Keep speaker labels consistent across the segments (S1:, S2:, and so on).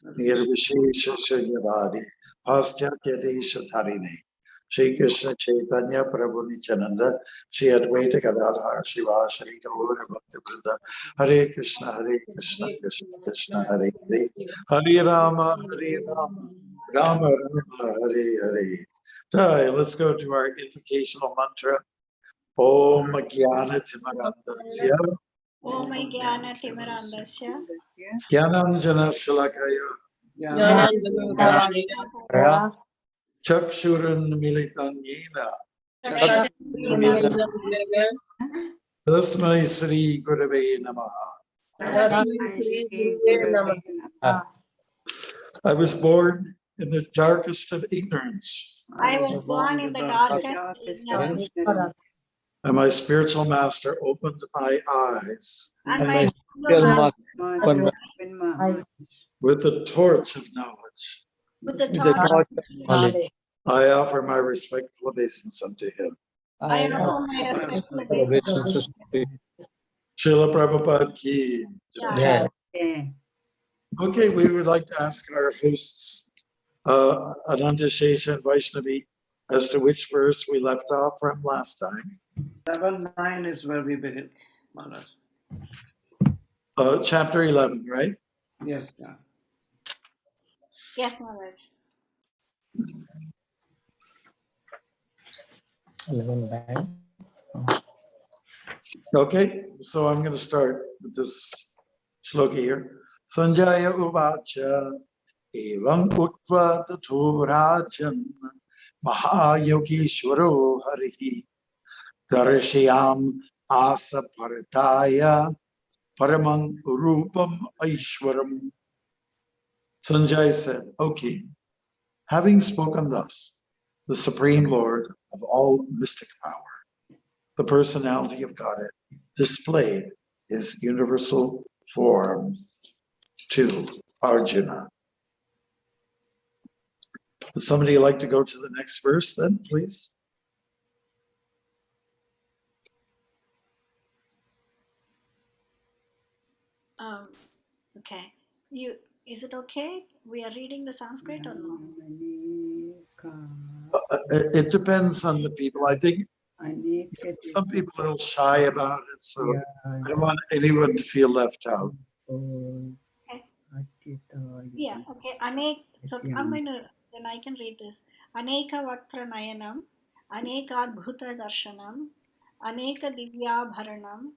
S1: Nirvishesha Shunyavadi, Paschatya Desha Tarine, Shri Krishna Chaitanya Prabhu Nityananda, Shri Advaita Gadadhar Shiva Shri Gaura Bhakti Vrinda, Hare Krishna, Krishna Krishna, Hare Hare, Hare Rama, Rama Rama, Hare Hare. So let's go to our invocational mantra. Om Jnana Timarandasya.
S2: Om Jnana Timarandasya.
S1: Jnananjana Shalakaya. Chakshuran Militan Yena. Tasmai Sri Gurave Namaha. I was born in the darkest of ignorance.
S2: I was born in the darkest of ignorance.
S1: And my spiritual master opened my eyes.
S2: And my spiritual master
S1: with the torch of knowledge.
S2: with the torch of knowledge.
S1: I offer my respectful obeisance unto him.
S2: I offer my respectful obeisance.
S1: Srila Prabhupada ki.
S2: Yeah.
S1: Okay, we would like to ask our hosts, Ananta Shesha and Vaishnavi, as to which verse we left off from last time.
S3: 7-9 is where we begin, Maharaj.
S1: Chapter 11, right?
S3: Yes, yeah.
S2: Yes, Maharaj.
S4: 11:9.
S1: Okay, so I'm going to start with this shloka here. Sanjaya uvacha evam utva tato rajan mahayogishwaro harihi darshayam asa parataya paramang rupam aishwaram. Sanjay said, okay, having spoken thus, the Supreme Lord of all mystic power, the personality of Godhead, displayed his universal form to Arjuna. Would somebody like to go to the next verse then, please?
S2: Okay. Is it okay? We are reading the Sanskrit or no?
S1: It depends on the people. I think some people are a little shy about it, so I don't want anyone to feel left out.
S2: Okay. Yeah, okay. So I'm going to, then I can read this. Aneka Vaktra Nayanam, Aneka Bhuta Darshanam, Aneka Divyabharanam,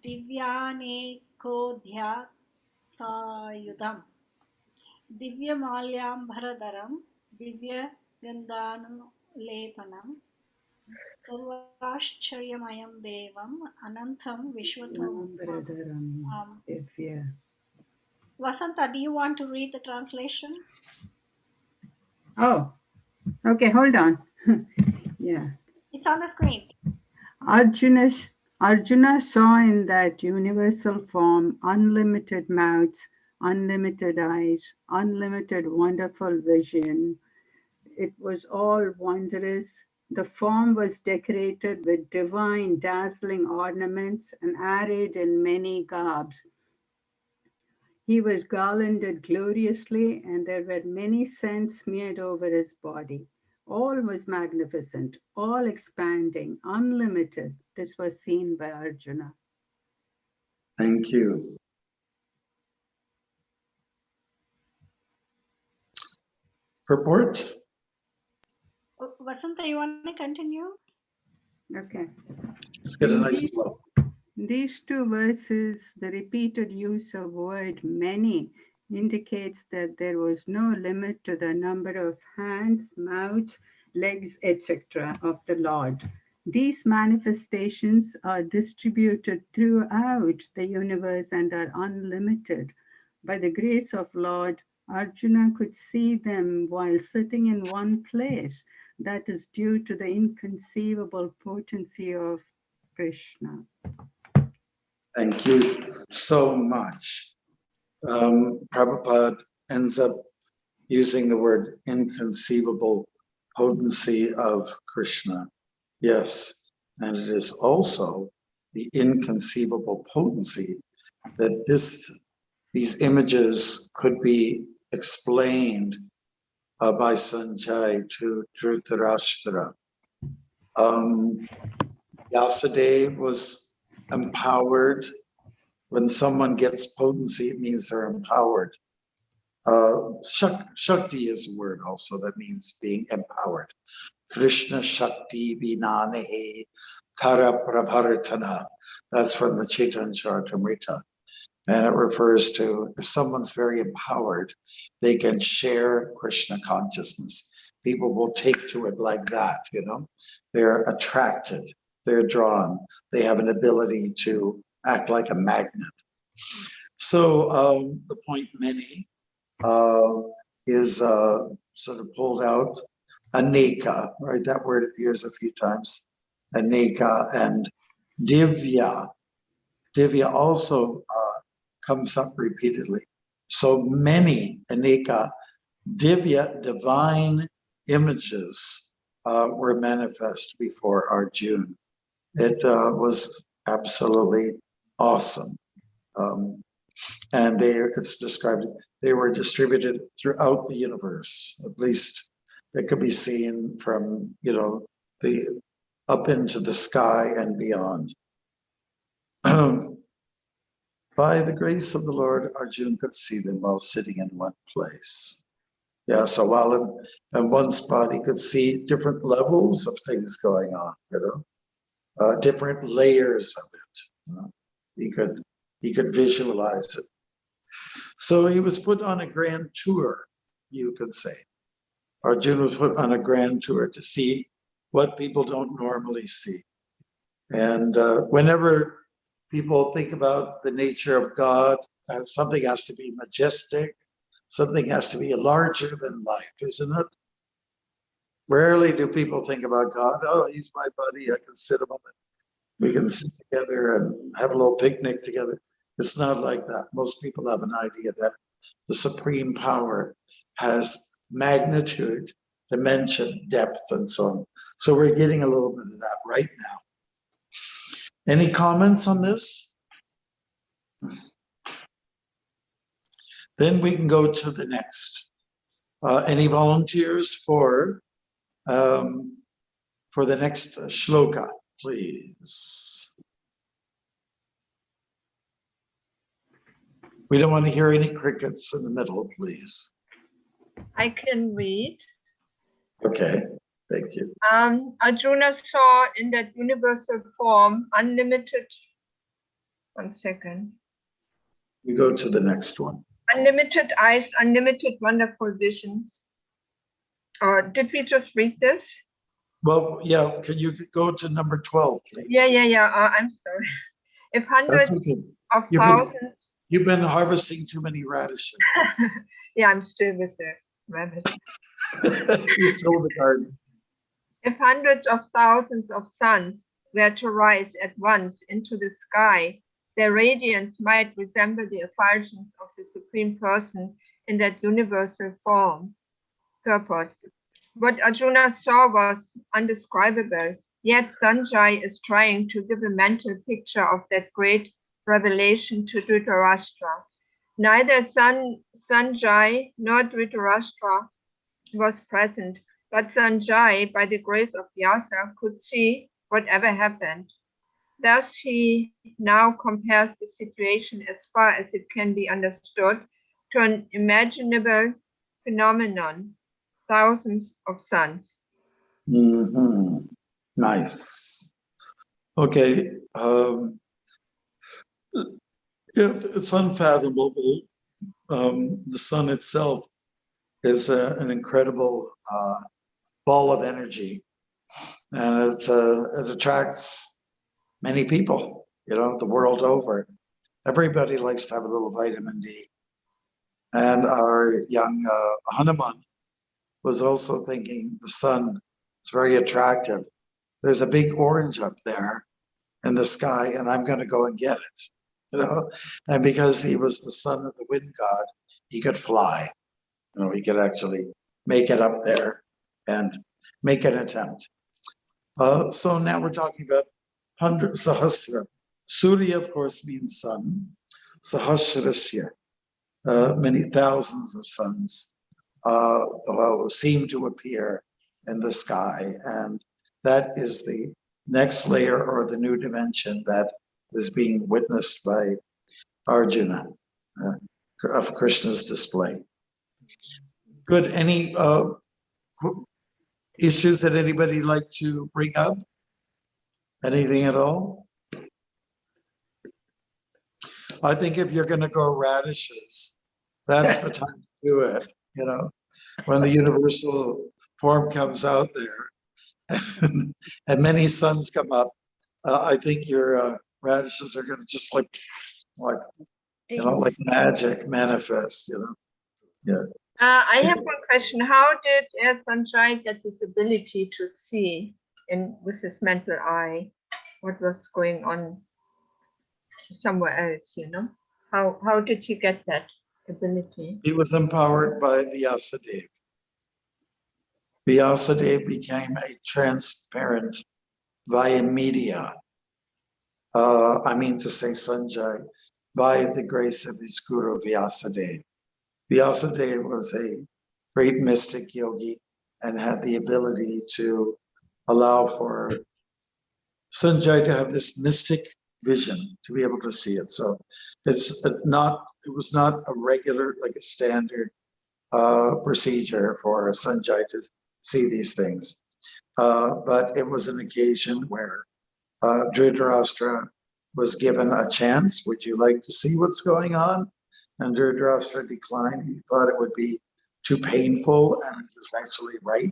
S2: Divyaneko Dhyatayudam, Divya Malyam Bharadaram, Divya Gandhanam Lepanam, Sarvashcharyamayam Devam, Anantham Vishwatam. Vasanta, do you want to read the translation?
S5: Oh, okay, hold on. Yeah.
S2: It's on the screen.
S5: Arjuna saw in that universal form unlimited mouths, unlimited eyes, unlimited wonderful vision. It was all wondrous. The form was decorated with divine, dazzling ornaments and arrayed in many garbs. He was garlanded gloriously, and there were many scents smeared over his body. All was magnificent, all expanding, unlimited. This was seen by Arjuna.
S1: Thank you. Purport?
S2: Vasanta, you want to continue?
S5: Okay.
S1: Let's get a nice flow.
S5: These two verses, the repeated use of word many indicates that there was no limit to the number of hands, mouths, legs, etc. of the Lord. These manifestations are distributed throughout the universe and are unlimited. By the grace of Lord, Arjuna could see them while sitting in one place. That is due to the inconceivable potency of Krishna.
S1: Thank you so much. Prabhupada ends up using the word inconceivable potency of Krishna. Yes, and it is also the inconceivable potency that these images could be explained by Sanjay to Dhritarashtra. Vyasadeva was empowered. When someone gets potency, it means they're empowered. Shakti is a word also that means being empowered. Krishna Shakti Vinanehe Tara Prabharatana. That's from the Chaitanya Charitamrita. And it refers to if someone's very empowered, they can share Krishna consciousness. People will take to it like that, you know. They're attracted, they're drawn, they have an ability to act like a magnet. So the point many is sort of pulled out. Aneka, right? That word appears a few times. Aneka and Divya. Divya also comes up repeatedly. So many Aneka, Divya, divine images were manifest before Arjuna. It was absolutely awesome. And it's described, they were distributed throughout the universe. At least it could be seen from, you know, the up into the sky and beyond. By the grace of the Lord, Arjuna could see them while sitting in one place. Yeah, so while in one spot, he could see different levels of things going on, you know, different layers of it. You know? He could visualize it. So he was put on a grand tour, you could say. Arjuna was put on a grand tour to see what people don't normally see. And whenever people think about the nature of God, something has to be majestic, something has to be larger than life, isn't it? Rarely do people think about God. Oh, he's my buddy, I can sit him on it. We can sit together and have a little picnic together. It's not like that. Most people have an idea that the supreme power has magnitude, dimension, depth, and so on. So we're getting a little bit of that right now. Any comments on this? Then we can go to the next. Any volunteers for the next shloka, please? We don't want to hear any crickets in the middle, please.
S4: I can read.
S1: Okay, thank you.
S4: Arjuna saw in that universal form unlimited, one second.
S1: We go to the next one.
S4: Unlimited eyes, unlimited wonderful visions. Did we just read this?
S1: Well, yeah, can you go to number 12, please?
S4: Yeah. I'm sorry. If hundreds of thousands.
S1: You've been harvesting too many radishes.
S4: Yeah, I'm still with the rabbit.
S1: You sold the garden.
S4: If hundreds of thousands of suns were to rise at once into the sky, their radiance might resemble the effulgence of the Supreme Person in that universal form. Purport. What Arjuna saw was undescribable, yet Sanjay is trying to give a mental picture of that great revelation to Dhritarashtra. Neither Sanjay nor Dhritarashtra was present, but Sanjay, by the grace of Vyasa, could see whatever happened. Thus, he now compares the situation as far as it can be understood to an imaginable phenomenon, thousands of suns.
S1: Mm-hmm. Nice. Okay. It's unfathomable. The sun itself is an incredible ball of energy, and it attracts many people, you know, the world over. Everybody likes to have a little vitamin D. And our young Hanuman was also thinking the sun is very attractive. There's a big orange up there in the sky, and I'm going to go and get it. You know, and because he was the son of the wind god, he could fly. You know, he could actually make it up there and make an attempt. So now we're talking about 100 Sahasra. Surya, of course, means sun. Sahasrasya. many thousands of suns seem to appear in the sky. And that is the next layer or the new dimension that is being witnessed by Arjuna of Krishna's display. Good. Any issues that anybody like to bring up? Anything at all? I think if you're going to grow radishes, that's the time to do it. You know, when the universal form comes out there, and many suns come up, I think your radishes are going to just like magic manifest. You know, yeah.
S4: I have one question. How did Sanjay get this ability to see with his mental eye what was going on somewhere else, you know? How did he get that ability?
S1: He was empowered by Vyasadeva. Vyasadeva became a transparent via media. I mean to say Sanjay, by the grace of his guru Vyasadeva. Vyasadeva was a great mystic yogi and had the ability to allow for Sanjay to have this mystic vision, to be able to see it. So it was not a regular, like a standard procedure for Sanjay to see these things. But it was an occasion where Dhritarashtra was given a chance. Would you like to see what's going on? And Dhritarashtra declined. He thought it would be too painful, and it was actually right.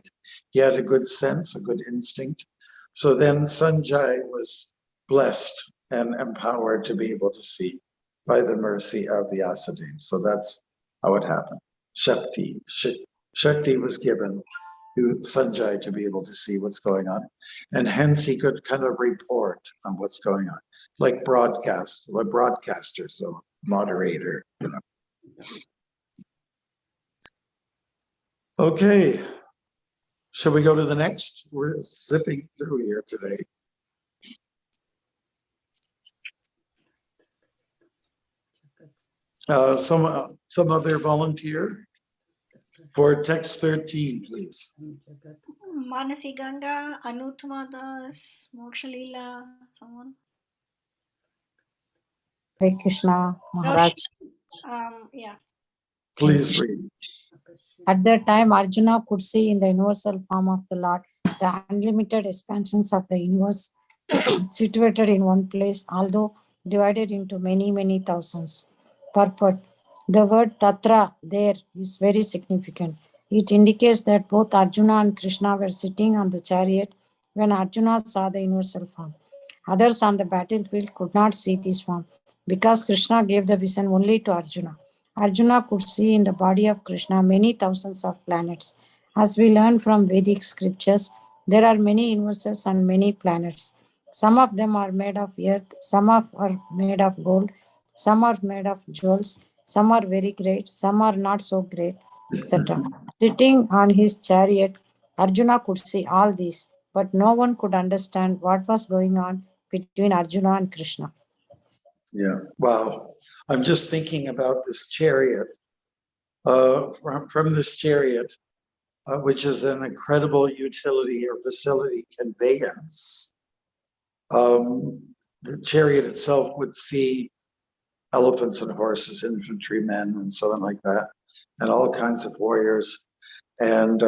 S1: He had a good sense, a good instinct. So then Sanjay was blessed and empowered to be able to see by the mercy of Vyasadeva. So that's how it happened. Shakti was given to Sanjay to be able to see what's going on. And hence he could kind of report on what's going on, like broadcaster, so moderator, you know. Okay, shall we go to the next? We're zipping through here today. Some other volunteer for text 13, please.
S2: Manasi Ganga, Anuttama Das, Mokshalila, someone.
S6: Hare Krishna Maharaj.
S2: Yeah.
S1: Please read.
S6: At that time, Arjuna could see in the universal form of the Lord the unlimited expansions of the universe situated in one place, although divided into many, many thousands. Purport. The word Tatra there is very significant. It indicates that both Arjuna and Krishna were sitting on the chariot when Arjuna saw the universal form. Others on the battlefield could not see this form because Krishna gave the vision only to Arjuna. Arjuna could see in the body of Krishna many thousands of planets. As we learn from Vedic scriptures, there are many universes and many planets. Some of them are made of earth, some are made of gold, some are made of jewels, some are very great, some are not so great, etc. Sitting on his chariot, Arjuna could see all these, but no one could understand what was going on between Arjuna and Krishna.
S1: Yeah, wow. I'm just thinking about this chariot, from this chariot, which is an incredible utility or facility conveyance. The chariot itself would see elephants and horses, infantrymen, and so on like that, and all kinds of warriors. And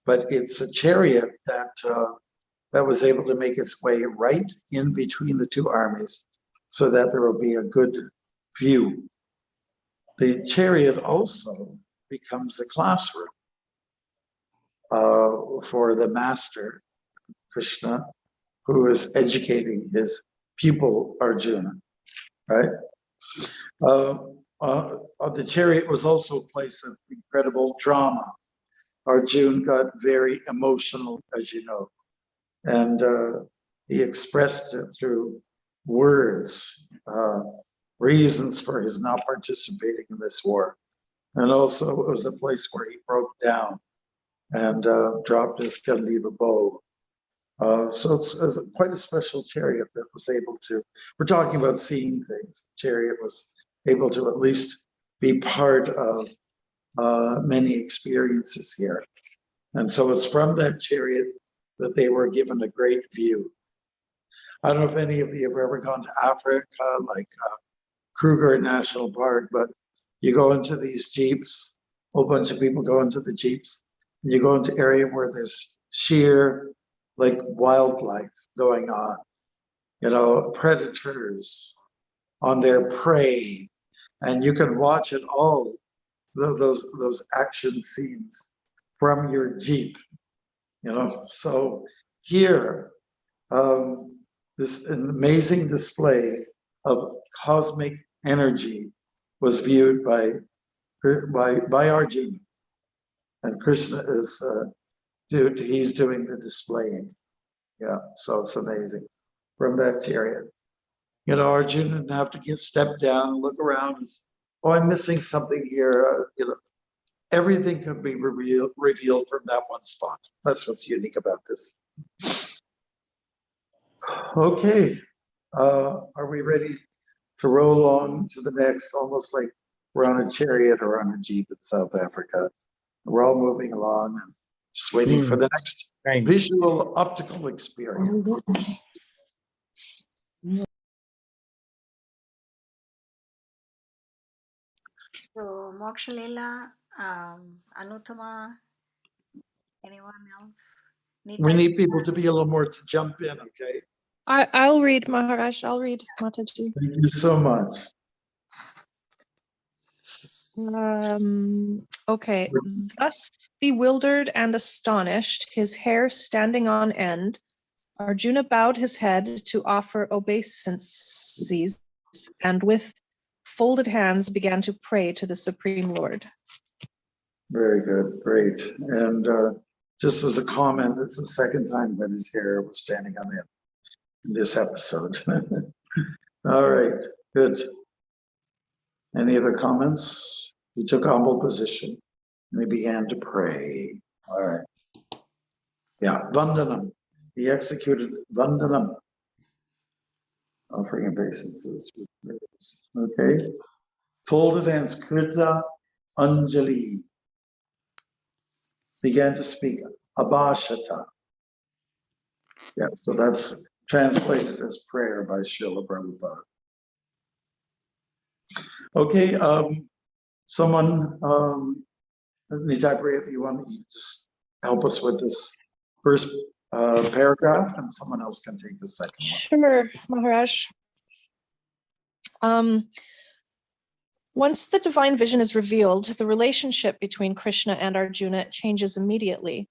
S1: but it's a chariot that was able to make its way right in between the two armies, so that there will be a good view. The chariot also becomes a classroom for the master, Krishna, who is educating his pupil, Arjuna, right? The chariot was also a place of incredible drama. Arjuna got very emotional, as you know, and he expressed it through words, reasons for his not participating in this war. And also it was a place where he broke down and dropped his Gandiva bow. So it's quite a special chariot that was able to, we're talking about seeing things. The chariot was able to at least be part of many experiences here. And so it's from that chariot that they were given a great view. I don't know if any of you have ever gone to Africa, like Kruger National Park, but you go into these jeeps, a whole bunch of people go into the jeeps, and you go into area where there's sheer like wildlife going on, you know, predators on their prey, and you can watch it all, those action scenes from your jeep, you know. So here, this amazing display of cosmic energy was viewed by Arjuna, and Krishna is he's doing the displaying. Yeah, so it's amazing from that chariot. You know, Arjuna didn't have to step down, look around, and say, oh, I'm missing something here. You know, everything could be revealed from that one spot. That's what's unique about this. Okay, are we ready to roll on to the next? Almost like we're on a chariot or on a jeep in South Africa. We're all moving along and just waiting for the next visual optical experience.
S2: So Mokshalela, Anutama, anyone else?
S1: We need people to be a little more to jump in, okay?
S7: I'll read, Maharaj. I'll read, Mataji.
S1: Thank you so much.
S7: Okay. Thus bewildered and astonished, his hair standing on end, Arjuna bowed his head to offer obeisances and with folded hands began to pray to the Supreme Lord.
S1: Very good, great. And just as a comment, it's the second time that his hair was standing on end in this episode. All right, good. Any other comments? He took a humble position and he began to pray. All right. Yeah, Vandanam. He executed Vandanam. Offering obeisances. Okay. Folded hands, Krita Anjali. Began to speak Abhashata. Yeah, so that's translated as prayer by Srila Prabhupada. Okay, someone, Nitai, if you want to just help us with this first paragraph, and someone else can take the second one.
S7: Sure, Maharaj. Once the divine vision is revealed, the relationship between Krishna and Arjuna changes immediately.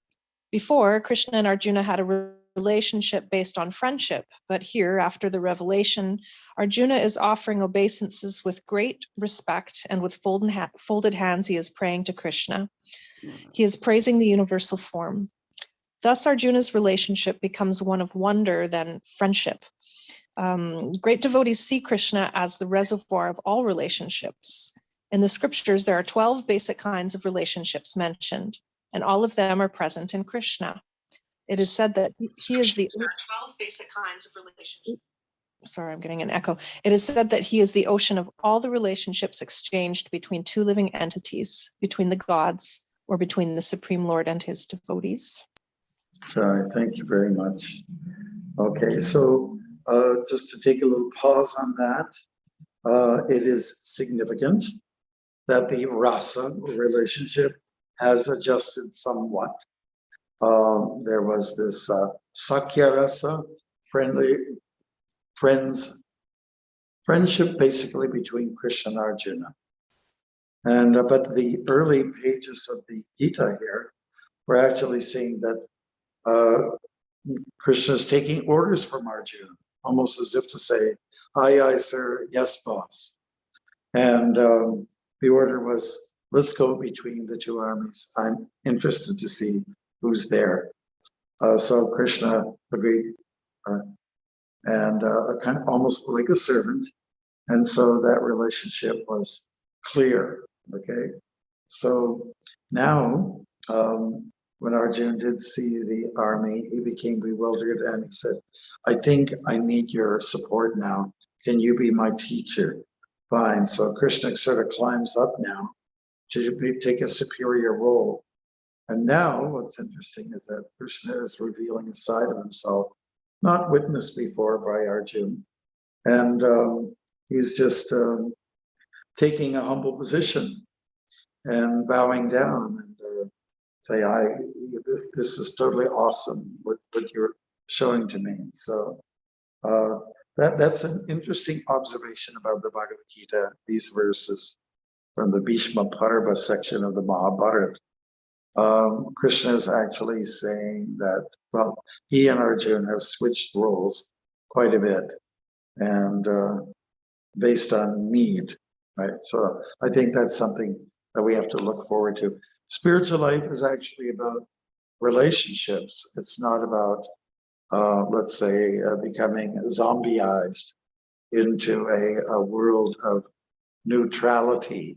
S7: Before, Krishna and Arjuna had a relationship based on friendship, but here, after the revelation, Arjuna is offering obeisances with great respect, and with folded hands he is praying to Krishna. He is praising the universal form. Thus, Arjuna's relationship becomes one of wonder than friendship. Great devotees see Krishna as the reservoir of all relationships. In the scriptures, there are 12 basic kinds of relationships mentioned, and all of them are present in Krishna. It is said that he is the 12 basic kinds of relationships. Sorry, I'm getting an echo. It is said that he is the ocean of all the relationships exchanged between two living entities, between the gods, or between the Supreme Lord and his devotees.
S1: Sorry, thank you very much. Okay, so just to take a little pause on that, it is significant that the rasa relationship has adjusted somewhat. There was this Sakya rasa, friendship basically between Krishna and Arjuna. And but the early pages of the Gita here, we're actually seeing that Krishna is taking orders from Arjuna, almost as if to say, aye, sir, yes, boss. And the order was, let's go between the two armies. I'm interested to see who's there. So Krishna agreed, and kind of almost like a servant. And so that relationship was clear, okay? So now, when Arjuna did see the army, he became bewildered and he said, I think I need your support now. Can you be my teacher? Fine. So Krishna sort of climbs up now to take a superior role. And now what's interesting is that Krishna is revealing a side of himself not witnessed before by Arjuna. And he's just taking a humble position and bowing down and say, this is totally awesome what you're showing to me. So that's an interesting observation about the Bhagavad Gita, these verses from the Bhishma Parva section of the Mahabharata. Krishna is actually saying that, well, he and Arjuna have switched roles quite a bit and based on need, right? So I think that's something that we have to look forward to. Spiritual life is actually about relationships. It's not about, let's say, becoming zombieized into a world of neutrality,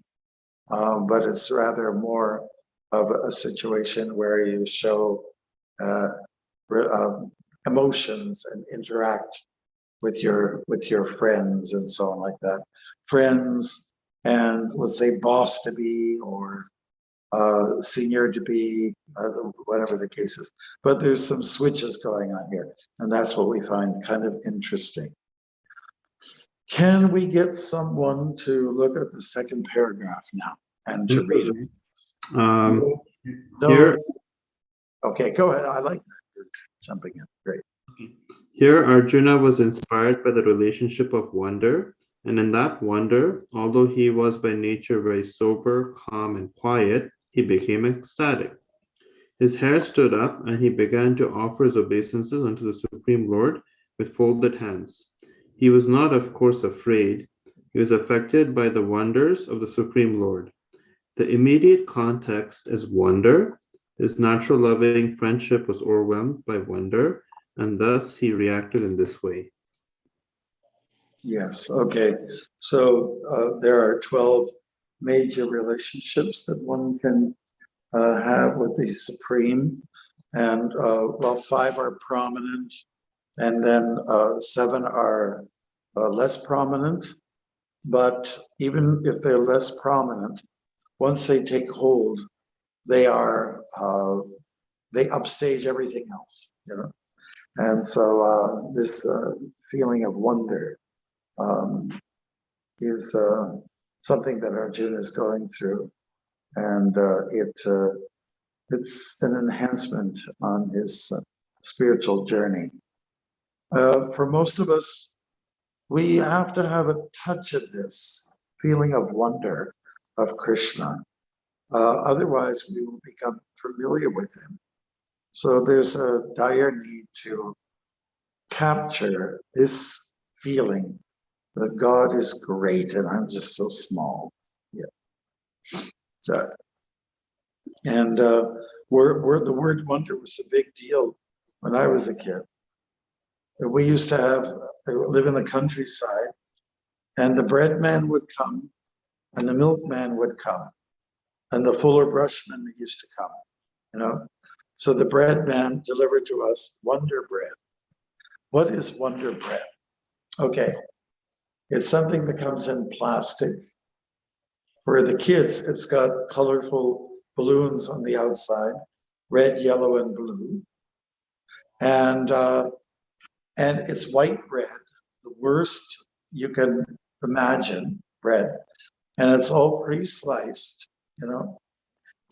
S1: but it's rather more of a situation where you show emotions and interact with your friends and so on like that. Friends and, let's say, boss to be or senior to be, whatever the case is. But there's some switches going on here, and that's what we find kind of interesting. Can we get someone to look at the second paragraph now and to read it? No.
S8: Here,
S1: okay, go ahead. I like that. You're jumping in. Great.
S8: Here, Arjuna was inspired by the relationship of wonder, and in that wonder, although he was by nature very sober, calm, and quiet, he became ecstatic. His hair stood up, and he began to offer his obeisances unto the Supreme Lord with folded hands. He was not, of course, afraid. He was affected by the wonders of the Supreme Lord. The immediate context is wonder. His natural loving friendship was overwhelmed by wonder, and thus he reacted in this way.
S1: Yes, okay. So there are 12 major relationships that one can have with the Supreme, and well, 5 are prominent, and then 7 are less prominent. But even if they're less prominent, once they take hold, they upstage everything else, you know. And so this feeling of wonder is something that Arjuna is going through, and it's an enhancement on his spiritual journey. For most of us, we have to have a touch of this feeling of wonder of Krishna. Otherwise, we will become familiar with him. So there's a dire need to capture this feeling that God is great and I'm just so small. Yeah. And the word wonder was a big deal when I was a kid. We used to live in the countryside, and the bread man would come, and the milkman would come, and the fuller brushman used to come, you know. So the bread man delivered to us wonder bread. What is wonder bread? Okay, it's something that comes in plastic. For the kids, it's got colorful balloons on the outside, red, yellow, and blue. And it's white bread, the worst you can imagine bread. And it's all pre-sliced, you know.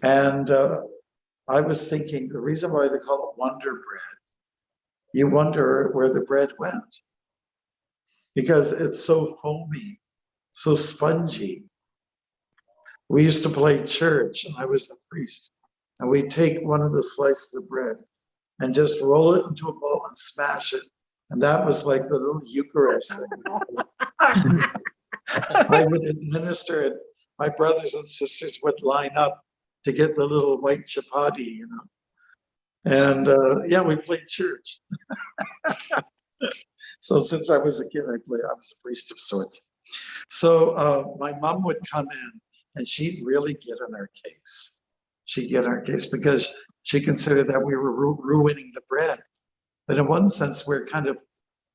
S1: And I was thinking the reason why they call it wonder bread, you wonder where the bread went, because it's so foamy, so spongy. We used to play church, and I was the priest, and we'd take one of the slices of bread and just roll it into a ball and smash it. And that was like the little Eucharist. I would administer it. My brothers and sisters would line up to get the little white chapati, you know. And yeah, we played church. So since I was a kid, I was a priest of sorts. So my mom would come in and she'd really get on our case. She'd get on our case because she considered that we were ruining the bread. But in one sense, we're kind of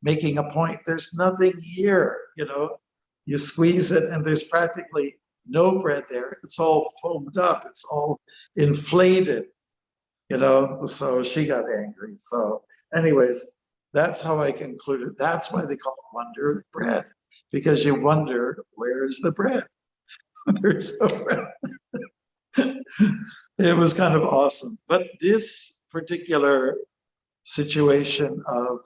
S1: making a point. There's nothing here, you know. You squeeze it and there's practically no bread there. It's all foamed up. It's all inflated, you know, so she got angry. So anyways, that's how I concluded. That's why they call it wonder of the bread, because you wonder, where is the bread? There's no bread. It was kind of awesome. But this particular situation of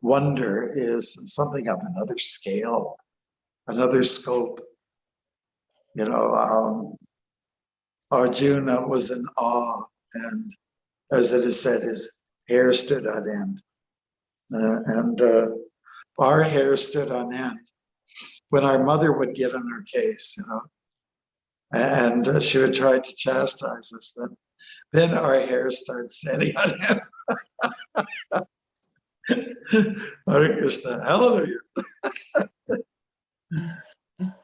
S1: wonder is something of another scale, another scope. You know, Arjuna was in awe, and as it is said, his hair stood on end. Our hair stood on end when our mother would get on our case, you know, and she would try to chastise us. Then our hair starts standing on end. Hare Krishna, hallelujah.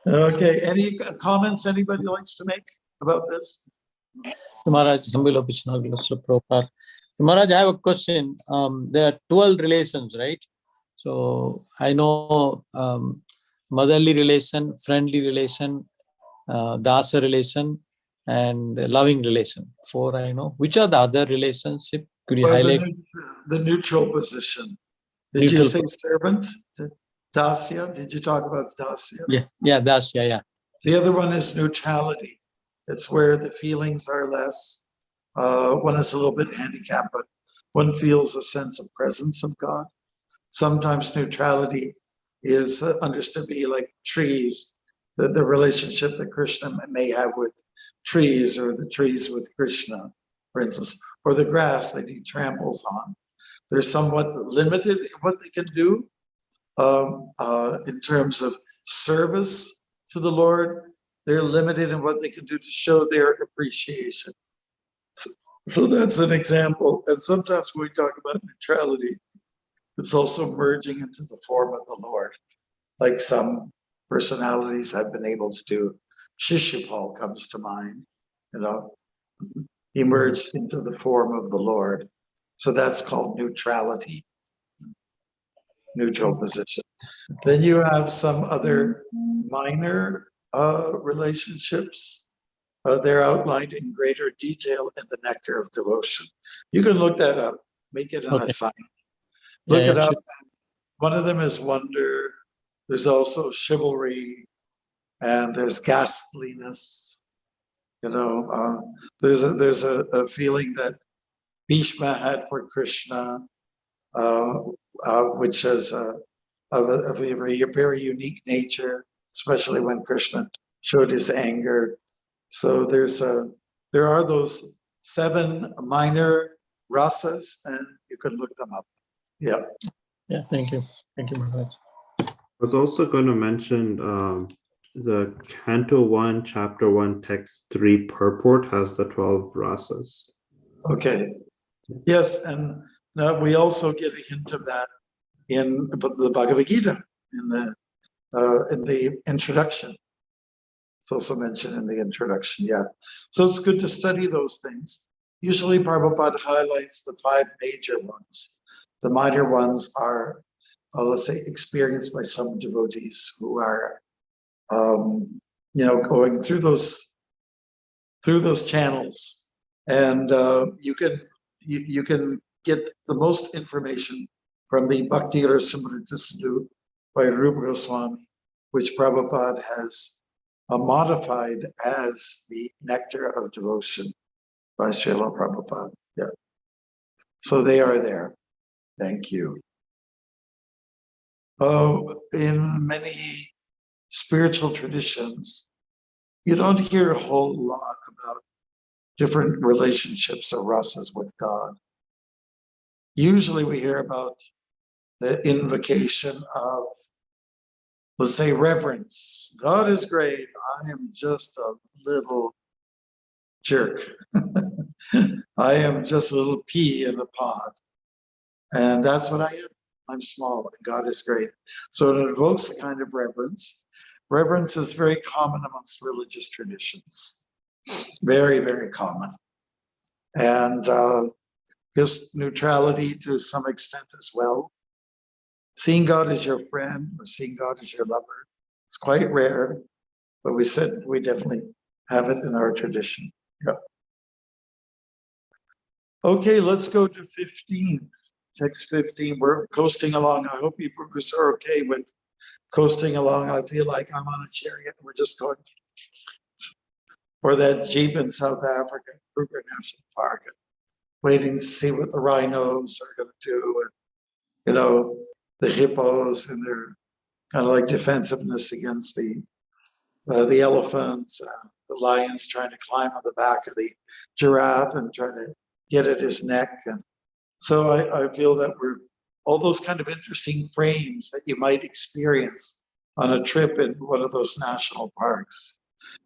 S1: Okay, any comments anybody likes to make about this?
S9: Maharaj, humble obeisance to Prabhupada. So Maharaj, I have a question. There are 12 relations, right? So I know motherly relation, friendly relation, dasa relation, and loving relation. 4 I know. Which are the other relationship? Could you highlight?
S1: The neutral position. Did
S9: Neutral
S1: you say servant? Dasya? Did you talk about dasya?
S9: Yeah, dasya, yeah.
S1: The other one is neutrality. It's where the feelings are less. One is a little bit handicapped, but one feels a sense of presence of God. Sometimes neutrality is understood to be like trees, the relationship that Krishna may have with trees, or the trees with Krishna, for instance, or the grass that he tramples on. They're somewhat limited in what they can do in terms of service to the Lord. They're limited in what they can do to show their appreciation. So that's an example. And sometimes when we talk about neutrality, it's also merging into the form of the Lord, like some personalities have been able to do. Shishupal comes to mind, you know, he merged into the form of the Lord. So that's called neutrality, neutral position. Then you have some other minor relationships. They're outlined in greater detail in the Nectar of Devotion. You can look that up, make it an assignment. Look it up. One of them is wonder. There's also chivalry, and there's ghastliness. You know, there's a feeling that Bhishma had for Krishna, which is of a very unique nature, especially when Krishna showed his anger. So there are those 7 minor rasas, and you can look them up. Yeah.
S9: Yeah, thank you. Thank you, Maharaj.
S8: I was also going to mention the Canto 1, Chapter 1, Text 3 purport has the 12 rasas.
S1: Okay. Yes, and now we also get a hint of that in the Bhagavad Gita, in the introduction. It's also mentioned in the introduction, yeah. So it's good to study those things. Usually Prabhupada highlights the 5 major ones. The minor ones are, let's say, experienced by some devotees who are, you know, going through those channels, and you can get the most information from the Bhakti Rasamrita Sindhu by Rupa Goswami, which Prabhupada has modified as the Nectar of Devotion by Srila Prabhupada. Yeah. So they are there. Thank you. In many spiritual traditions, you don't hear a whole lot about different relationships or rasas with God. Usually we hear about the invocation of, let's say, reverence. God is great. I am just a little jerk. I am just a little pea in the pod. And that's what I am. I'm small and God is great. So it invokes a kind of reverence. Reverence is very common amongst religious traditions. Very, very common. And this neutrality to some extent as well. Seeing God as your friend or seeing God as your lover It's quite rare, but we said we definitely have it in our tradition. Yeah. Okay, let's go to 15. Text 15. We're coasting along. I hope you are okay with coasting along. I feel like I'm on a chariot. We're just going. Or that Jeep in South Africa, Kruger National Park, waiting to see what the rhinos are going to do. And, you know, the hippos and their kind of like defensiveness against the elephants, the lions trying to climb on the back of the giraffe and trying to get at his neck. And so I feel that we're all those kind of interesting frames that you might experience on a trip in one of those national parks.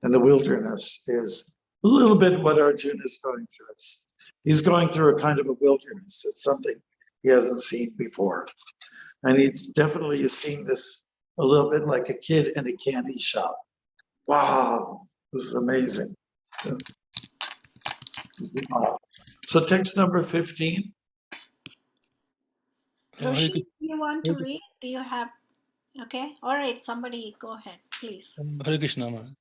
S1: And the wilderness is a little bit what Arjuna is going through. He's going through a kind of a wilderness. It's something he hasn't seen before. And he definitely is seeing this a little bit like a kid in a candy shop. Wow, this is amazing. Wow. So text number 15.
S2: Roshi, do you want to read? Do you have? Okay. All right. Somebody go ahead, please.
S10: Hare Krishna.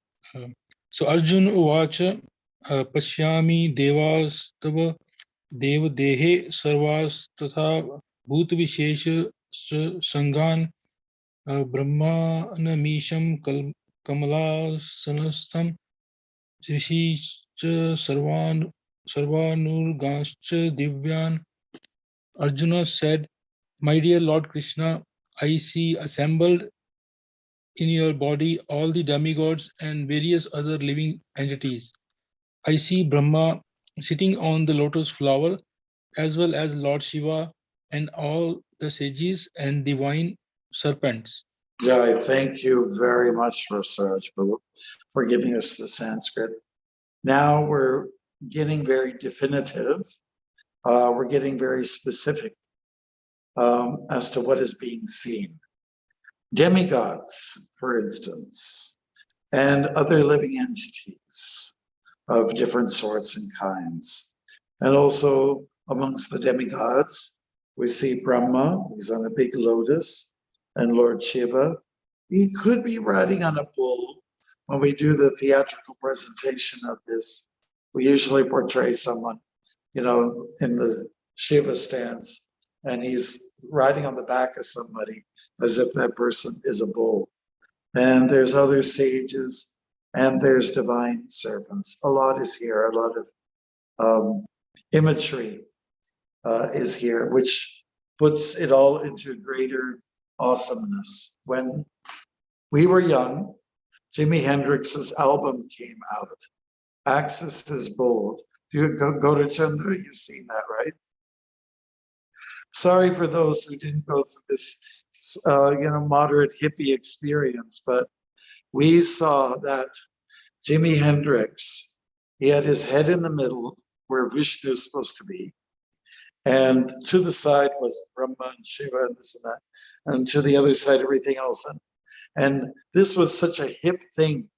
S10: So Arjuna Uvacha Pashyami Devastava Devadehe Sarvas Tatha Bhut Vishesha Sangan Brahmanamisham Kamalasanastham Rishischa Sarvanurgascha Divyan. Arjuna said, "My dear Lord Krishna, I see assembled in your body all the demigods and various other living entities. I see Brahma sitting on the lotus flower, as well as Lord Shiva and all the sages and divine serpents."
S1: Yeah, I thank you very much, Rasaraj, for giving us the Sanskrit. Now we're getting very definitive. We're getting very specific as to what is being seen. Demigods, for instance, and other living entities of different sorts and kinds. And also amongst the demigods, we see Brahma, he's on a big lotus, and Lord Shiva. He could be riding on a bull. When we do the theatrical presentation of this, we usually portray someone, you know, in the Shiva stance, and he's riding on the back of somebody as if that person is a bull. And there's other sages, and there's divine servants. A lot is here, a lot of imagery is here, which puts it all into greater awesomeness. When we were young, Jimi Hendrix's album came out, Axis is Bold. You go to Chandra, you've seen that, right? Sorry for those who didn't go through this moderate hippie experience, but we saw that Jimi Hendrix, he had his head in the middle where Vishnu is supposed to be. And to the side was Brahma and Shiva and this and that. And to the other side, everything else. And this was such a hip thing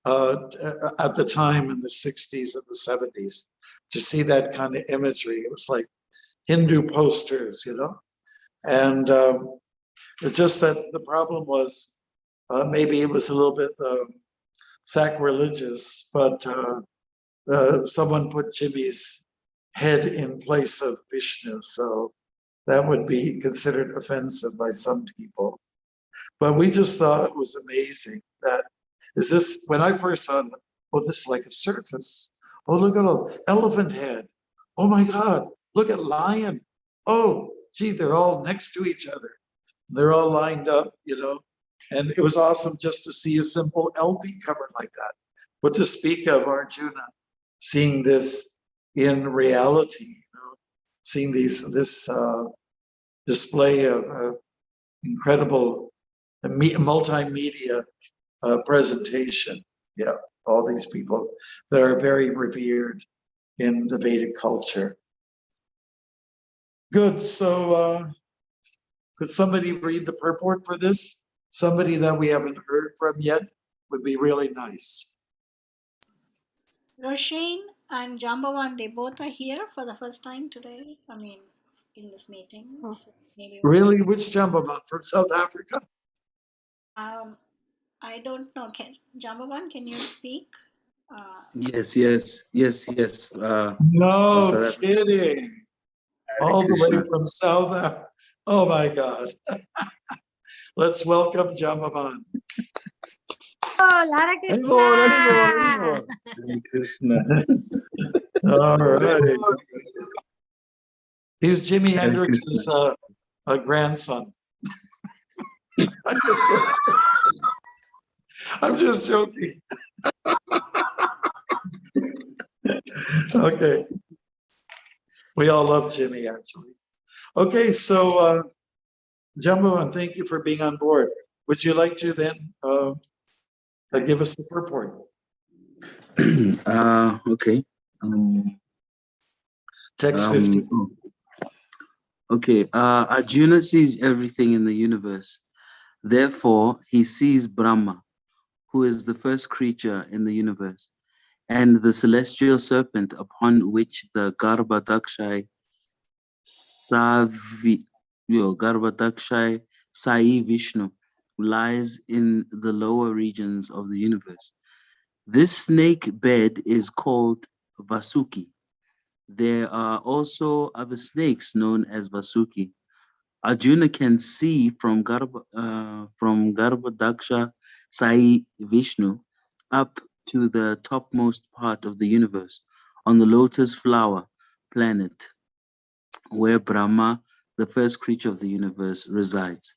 S1: at the time in the 60s and the 70s to see that kind of imagery. It was like Hindu posters, you know? And it's just that the problem was maybe it was a little bit sacrilegious, but someone put Jimmy's head in place of Vishnu, so that would be considered offensive by some people. But we just thought it was amazing that, is this, when I first saw it, oh, this is like a circus. Oh, look at all, elephant head. Oh my God, look at lion. Oh, gee, they're all next to each other. They're all lined up, you know, and it was awesome just to see a simple LP cover like that. But to speak of Arjuna, seeing this in reality, you know, seeing this display of incredible multimedia presentation. Yeah, all these people that are very revered in the Vedic culture. Good, so could somebody read the purport for this? Somebody that we haven't heard from yet would be really nice.
S2: Roshane and Jambavan, they both are here for the first time today. I mean, in this meeting. So maybe
S1: really? Which Jambavan? From South Africa?
S2: I don't know. Jambavan, can you speak?
S11: Yes.
S1: No
S11: South Africa.
S1: kidding. All the way
S11: Krishna.
S1: from South Africa. Oh my God. Let's welcome Jambavan.
S11: Hare Krishna.
S1: All right. He's Jimi
S11: Hare
S1: Hendrix's grandson. I'm just joking. Okay. We all love Jimmy, actually. Okay, so Jambavan, thank you for being on board. Would you like to then give us the purport?
S11: Okay.
S1: Text 50.
S11: Okay. Arjuna sees everything in the universe. Therefore, he sees Brahma, who is the first creature in the universe, and the celestial serpent upon which the Garbhadakshay Sai Vishnu lies in the lower regions of the universe. This snake bed is called Vasuki. There are also other snakes known as Vasuki. Arjuna can see from Garbhadaksha Sai Vishnu up to the topmost part of the universe on the lotus flower planet where Brahma, the first creature of the universe, resides.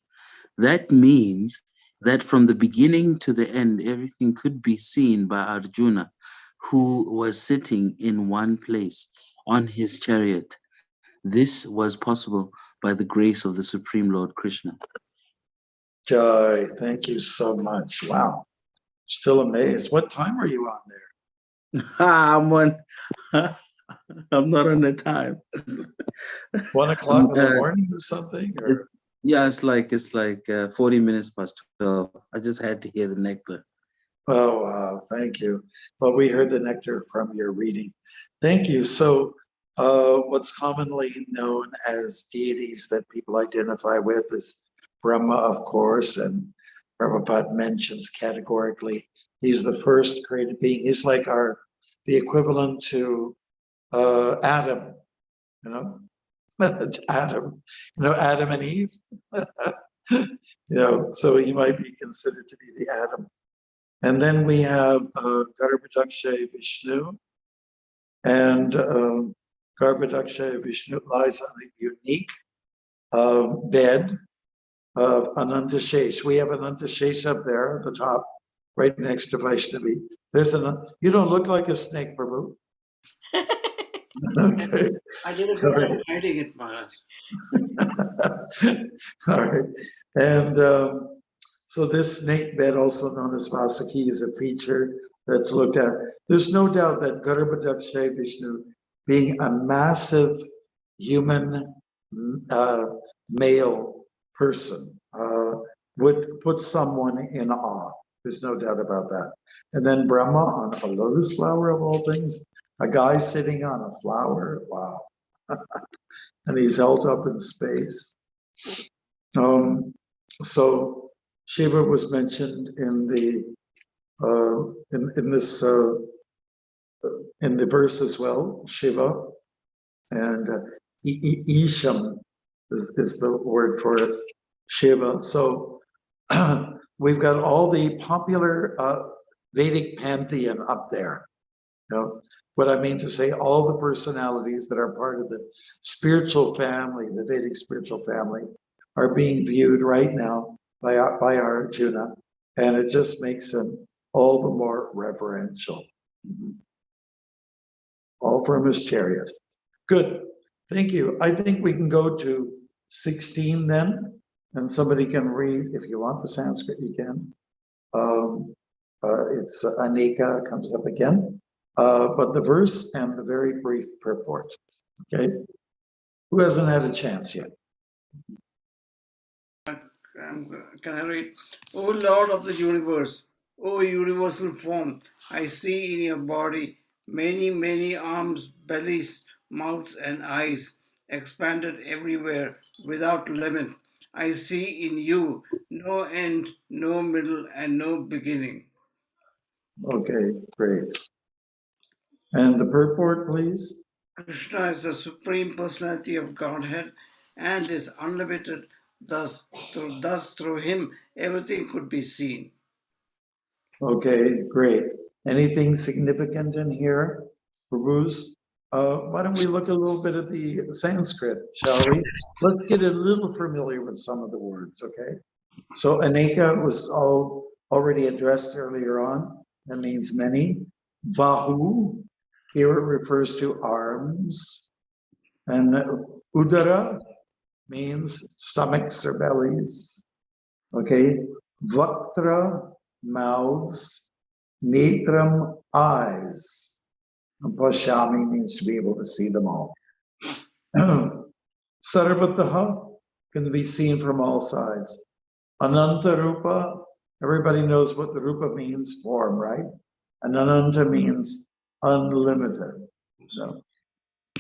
S11: That means that from the beginning to the end, everything could be seen by Arjuna, who was sitting in one place on his chariot. This was possible by the grace of the Supreme Lord Krishna.
S1: Jai, thank you so much. Wow. Still amazed. What time are you on there?
S11: I'm not on the time.
S1: 1 o'clock in the morning or something? Or?
S11: It's like 40 minutes past 12. I just had to hear the nectar.
S1: Oh, wow. Thank you. Well, we heard the nectar from your reading. Thank you. So what's commonly known as deities that people identify with is Brahma, of course, and Prabhupada mentions categorically he's the first created being. He's like the equivalent to Adam, Adam, Adam and Eve, so he might be considered to be the Adam. And then we have Garbhadakshay Vishnu, and Garbhadakshay Vishnu lies on a unique bed of Anantashesh. We have Anantashesh up there at the top, right next to Vaishnavi. You don't look like a snake, Prabhu. Okay.
S3: I did a good job hiding it, Maharaj.
S1: All right. And so this snake bed, also known as Vasuki, is a feature that's looked at. There's no doubt that Garbhadakshay Vishnu, being a massive human male person, would put someone in awe. There's no doubt about that. And then Brahma on a lotus flower of all things, a guy sitting on a flower, wow. And he's held up in space. So Shiva was mentioned in the verse as well, Shiva, and Isham is the word for Shiva. So we've got all the popular Vedic pantheon up there. What I mean to say, all the personalities that are part of the spiritual family, the Vedic spiritual family, are being viewed right now by Arjuna, and it just makes him all the more reverential. All from his chariot. Good. Thank you. I think we can go to 16 then, and somebody can read, if you want the Sanskrit, you can. It's Anika comes up again. But the verse and the very brief purport. Okay. Who hasn't had a chance yet?
S3: Can I read? O Lord of the universe, O universal form, I see in your body many, many arms, bellies, mouths, and eyes expanded everywhere without limit. I see in you no end, no middle, and no beginning.
S1: Okay, great. And the purport, please.
S3: Krishna is the Supreme Personality of Godhead and is unlimited. Thus through him, everything could be seen.
S1: Okay, great. Anything significant in here, Prabhu's? Why don't we look a little bit at the Sanskrit, shall we? Let's get a little familiar with some of the words, okay? So Aneka was already addressed earlier on. That means many. Bahu, here it refers to arms. And Udara means stomachs or bellies. Okay, Vaktra, mouths. Netram, eyes. And Pashyami means to be able to see them all. Sarvataha can be seen from all sides. Ananta Rupa, everybody knows what the Rupa means, form, right? And Ananta means unlimited. So,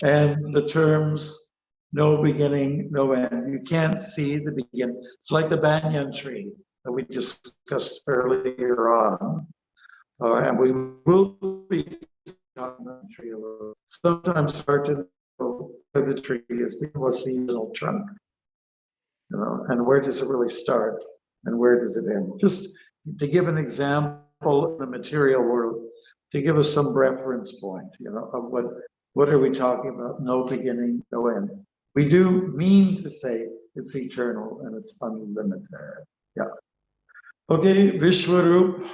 S1: and the terms no beginning, no end. You can't see the beginning. It's like the banyan tree that we discussed earlier on. And we will be talking about the tree a little. Sometimes hard to know where the tree is because what's the original trunk, you know, and where does it really start and where does it end? Just to give an example in the material world, to give us some reference point, you know, of what are we talking about? No beginning, no end. We do mean to say it's eternal and it's unlimited. Yeah. Okay, Vishwarup.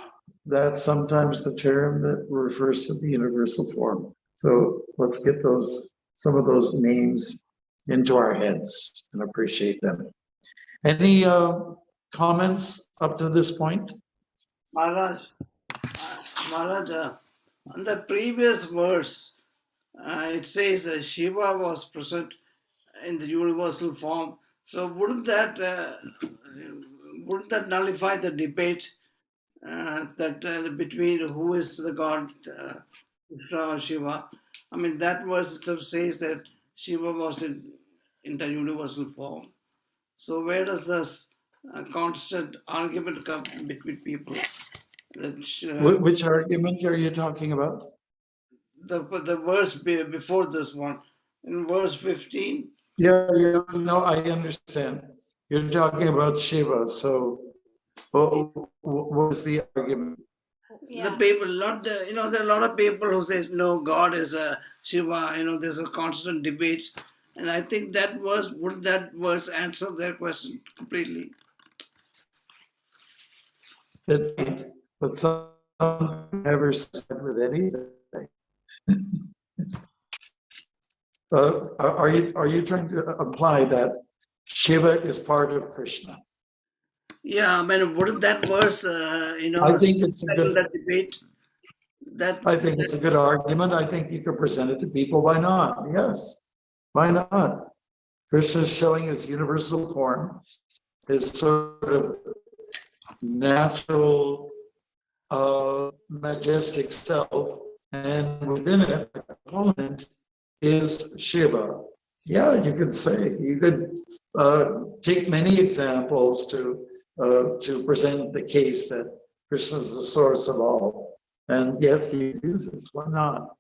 S1: That's sometimes the term that refers to the universal form. So let's get some of those names into our heads and appreciate them. Any comments up to this point?
S3: Maharaj, on the previous verse, it says Shiva was present in the universal form. So wouldn't that nullify the debate between who is the god, Krishna or Shiva? I mean, that verse itself says that Shiva was in the universal form. So where does this constant argument come between people?
S1: Which argument are you talking about?
S3: The verse before this one, in verse 15.
S1: Yeah, no, I understand. You're talking about Shiva. So what is the argument?
S3: The people, not the, you know, there are a lot of people who says no, God is a Shiva. You know, there's a constant debate, and I think that verse, would that verse answer their question completely?
S1: But some never said with anything. Are you trying to imply that Shiva is part of Krishna?
S3: Yeah, I mean, wouldn't that verse,
S1: I think it's a good
S3: debate?
S1: I think it's a good argument. I think you could present it to people. Why not? Yes. Why not? Krishna is showing his universal form, his sort of natural, majestic self, and within it, the component is Shiva. Yeah, you could say, you could take many examples to present the case that Krishna is the source of all. And yes, he uses. Why not?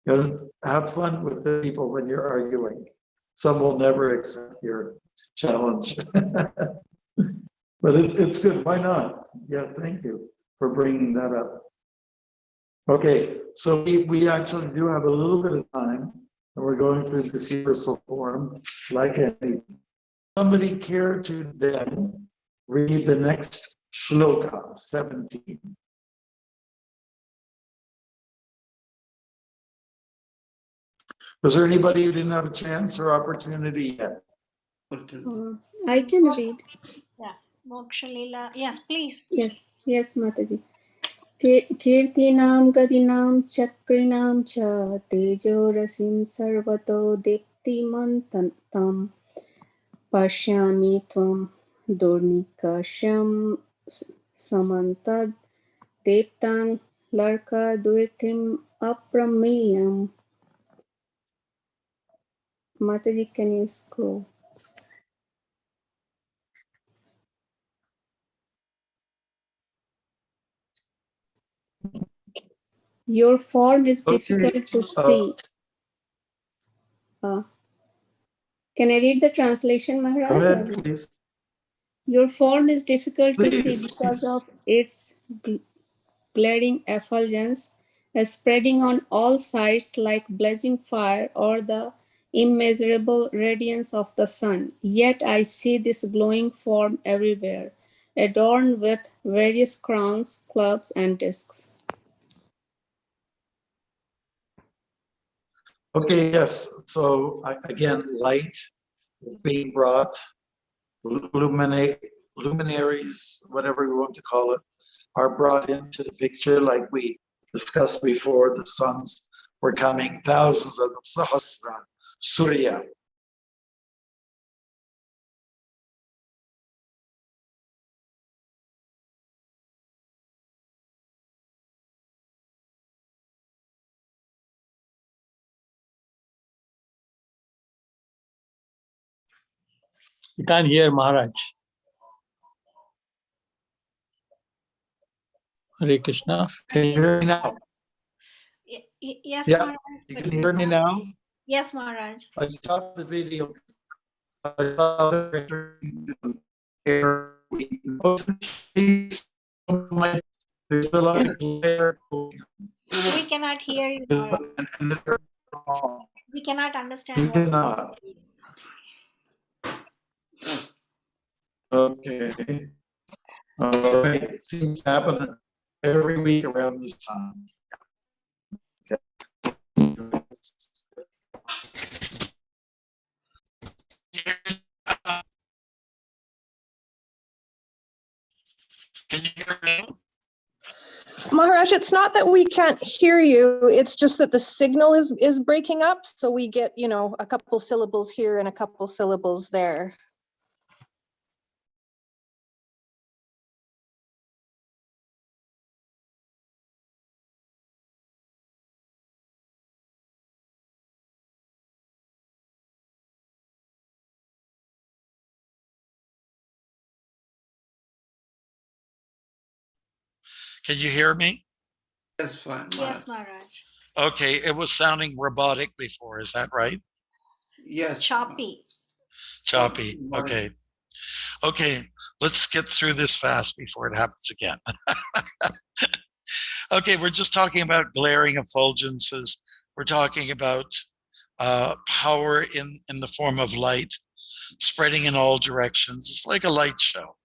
S1: You know, have fun with the people when you're arguing. Some will never accept your challenge. But it's good. Why not? Yeah, thank you for bringing that up. Okay, so we actually do have a little bit of time, and we're going through this universal form like any. Somebody care to then read the next shloka, 17. Was there anybody who didn't have a chance or opportunity yet?
S12: I can read.
S2: Yeah, Mokshalila. Yes, please.
S12: Yes, Mataji. Kirtinam gadinam chakrinam cha tejorasim sarvato diptimantam pashyami tvam durnikasham samantad deptan larka duitim aprameyam. Mataji, can you scroll? Your form is difficult
S1: Okay.
S12: to see. Can I read the translation,
S1: Go
S12: Maharaj?
S1: ahead, please.
S12: Your form is difficult to see
S1: Please,
S12: because
S1: please.
S12: of its glaring effulgence, spreading on all sides like blazing fire or the immeasurable radiance of the sun. Yet I see this glowing form everywhere, adorned with various crowns, clubs, and discs.
S1: Okay, yes. So again, light is being brought, luminaries, whatever you want to call it, are brought into the picture like we discussed before. The suns were coming, thousands of them, Sahasra, Surya.
S9: You can't hear Maharaj. Hare Krishna.
S1: Can you hear me now?
S2: Yes,
S1: Yeah,
S2: Maharaj.
S1: you can hear me now?
S2: Yes, Maharaj.
S1: I stopped the video. I saw the air. There's a lot of glare.
S2: We cannot hear you, Maharaj. We cannot understand.
S1: You cannot. Okay. All right. It seems to happen every week around this time. Okay.
S13: Can you hear me?
S7: Maharaj, it's not that we can't hear you. It's just that the signal is breaking up. So we get, a couple syllables here and a couple syllables there.
S13: Can you hear me?
S3: Yes, fine.
S2: Yes, Maharaj.
S13: Okay, it was sounding robotic before, is that right?
S3: Yes.
S2: Choppy.
S13: Choppy, okay. Okay, let's get through this fast before it happens again. Okay, we're just talking about glaring effulgences. We're talking about power in the form of light, spreading in all directions. It's like a light show.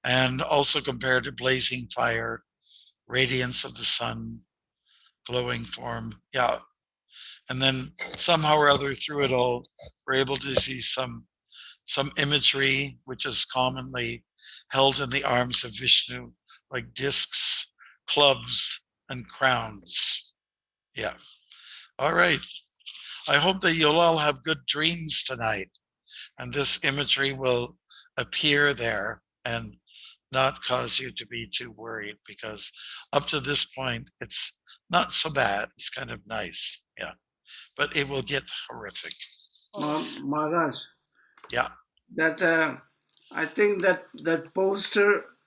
S13: And also compared to blazing fire, radiance of the sun, glowing form. Yeah. And then somehow or other through it all, we're able to see some imagery which is commonly held in the arms of Vishnu, like discs, clubs, and crowns. Yeah. All right. I hope that you'll all have good dreams tonight, and this imagery will appear there and not cause you to be too worried, because up to this point, it's not so bad. It's kind of nice. Yeah. But it will get horrific.
S3: Maharaj.
S13: Yeah.
S3: That I think that poster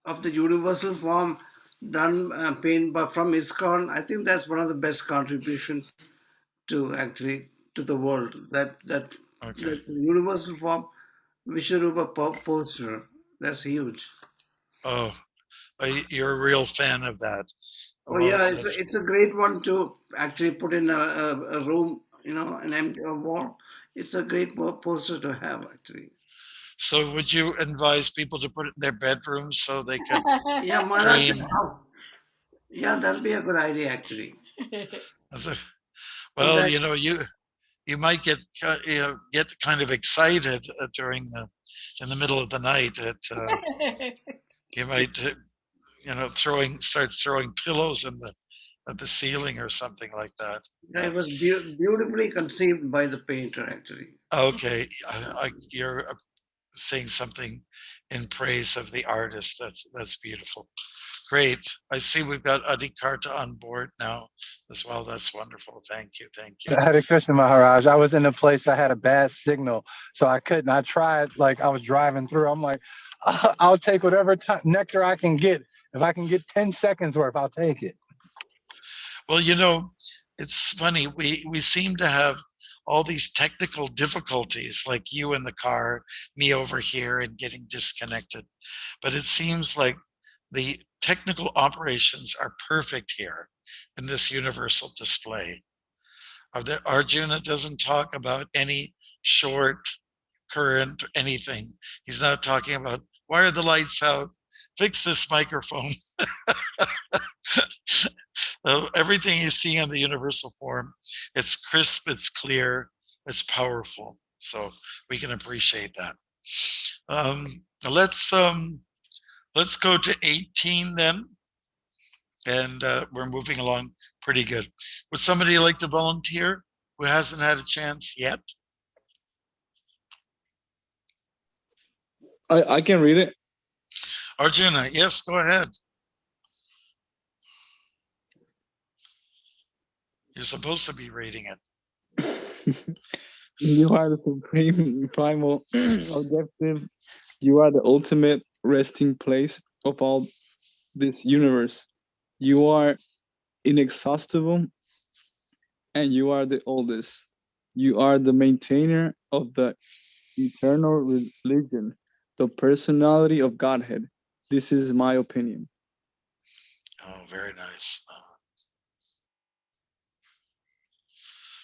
S3: of the universal form done paint from ISKCON, I think that's one of the best contributions to the world. That universal form Vishwarupa poster, that's huge.
S13: Oh, you're a real fan of that.
S3: Oh yeah, it's a great one to actually put in a room, an empty wall. It's a great poster to have actually.
S13: So would you advise people to put it in their bedrooms so they could
S3: Yeah,
S13: dream?
S3: Yeah, that'll be a good idea actually.
S13: Well, you might get kind of excited in the middle of the night that you might start throwing pillows at the ceiling or something like that.
S3: Yeah, it was beautifully conceived by the painter actually.
S13: Okay, you're saying something in praise of the artist. That's beautiful. Great. I see we've got Adikarta on board now as well. That's wonderful. Thank you.
S14: Hare Krishna Maharaj. I was in a place I had a bad signal, so I couldn't. I tried, like I was driving through. I'm like, I'll take whatever nectar I can get. If I can get 10 seconds worth, I'll take it.
S13: Well, you know, it's funny. We seem to have all these technical difficulties, like you in the car, me over here, and getting disconnected. But it seems like the technical operations are perfect here in this universal display. Arjuna doesn't talk about any short current, anything. He's not talking about why are the lights out? Fix this microphone. Everything you see in the universal form, it's crisp, it's clear, it's powerful. So we can appreciate that. Let's go to 18 then, and we're moving along pretty good. Would somebody like to volunteer who hasn't had a chance yet?
S15: I can read it.
S13: Arjuna, yes, go ahead. You're supposed to be reading it.
S15: You are the supreme primal objective. You are the ultimate resting place of all this universe. You are inexhaustible and you are the oldest. You are the maintainer of the eternal religion, the personality of Godhead. This is my opinion.
S13: Oh, very nice.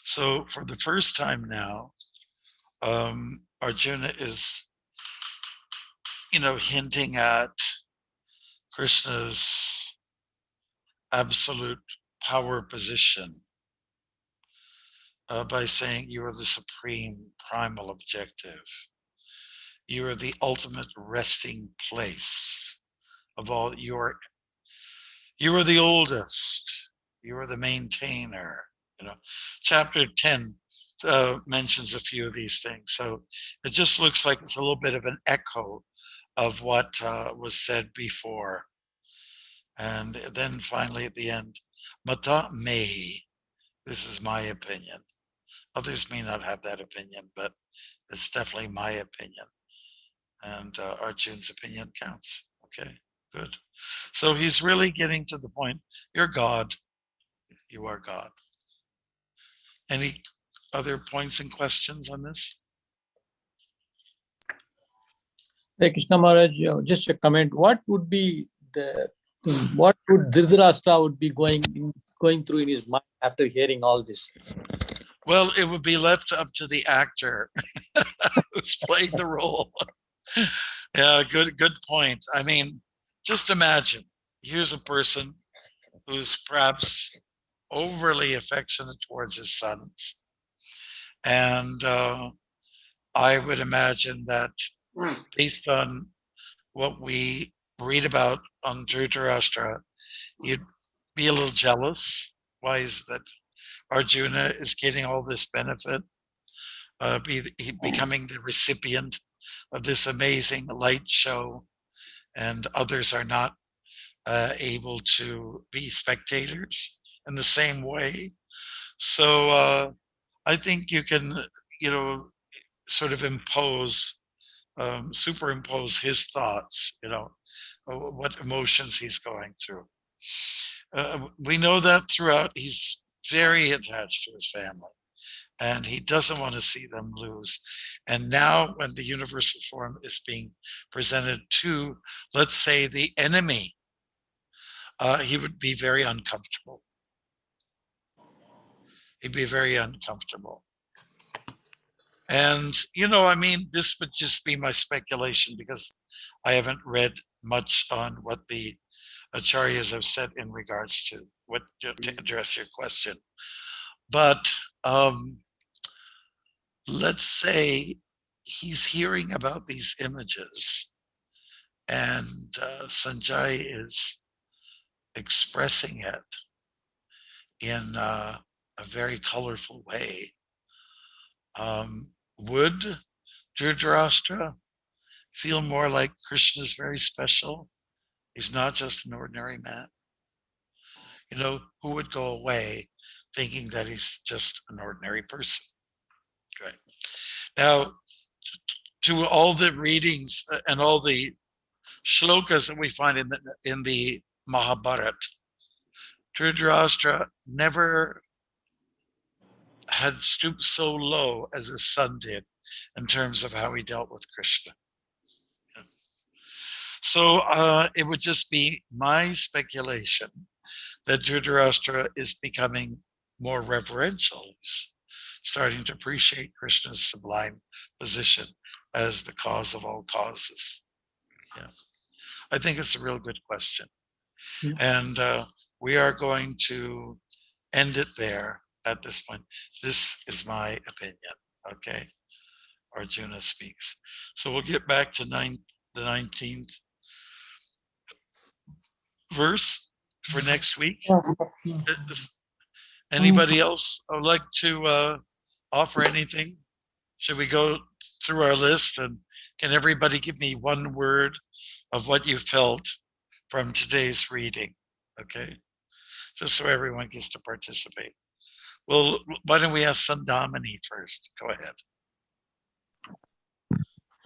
S13: So for the first time now, Arjuna is, hinting at Krishna's absolute power position by saying you are the supreme primal objective. You are the ultimate resting place of all. You are the oldest. You are the maintainer. Chapter 10 mentions a few of these things. So it just looks like it's a little bit of an echo of what was said before. And then finally at the end, Mata me. This is my opinion. Others may not have that opinion, but it's definitely my opinion. And Arjun's opinion counts. Okay, good. So he's really getting to the point. You're God. You are God. Any other points and questions on this?
S9: Hey, Krishna Maharaj, just a comment. What would Dhritarashtra would be going through in his mind after hearing all this?
S13: Well, it would be left up to the actor who's playing the role. Yeah, good point. I mean, just imagine, here's a person who's perhaps overly affectionate towards his sons. And I would imagine that based on what we read about on Dhritarashtra, you'd be a little jealous. Why is that Arjuna is getting all this benefit, becoming the recipient of this amazing light show, and others are not able to be spectators in the same way. So I think you can, sort of superimpose his thoughts, what emotions he's going through. We know that throughout, he's very attached to his family and he doesn't want to see them lose. And now when the universal form is being presented to, let's say, the enemy, he would be very uncomfortable. He'd be very uncomfortable. And, this would just be my speculation because I haven't read much on what the acharyas have said in regards to what to address your question. But let's say he's hearing about these images and Sanjay is expressing it in a very colorful way. Would Dhritarashtra feel more like Krishna is very special? He's not just an ordinary man. Who would go away thinking that he's just an ordinary person? Right. Now, to all the readings and all the shlokas that we find in the Mahabharata, Dhritarashtra never had stooped so low as his son did in terms of how he dealt with Krishna. So it would just be my speculation that Dhritarashtra is becoming more reverential. He's starting to appreciate Krishna's sublime position as the cause of all causes. Yeah, I think it's a real good question.
S9: Yeah.
S13: And we are going to end it there at this point. This is my opinion, okay? Arjuna speaks. So we'll get back to the 19th verse for next week. Anybody else would like to offer anything? Should we go through our list, and can everybody give me one word of what you felt from today's reading? Okay, just so everyone gets to participate. Well, why don't we ask Sandamini first? Go ahead.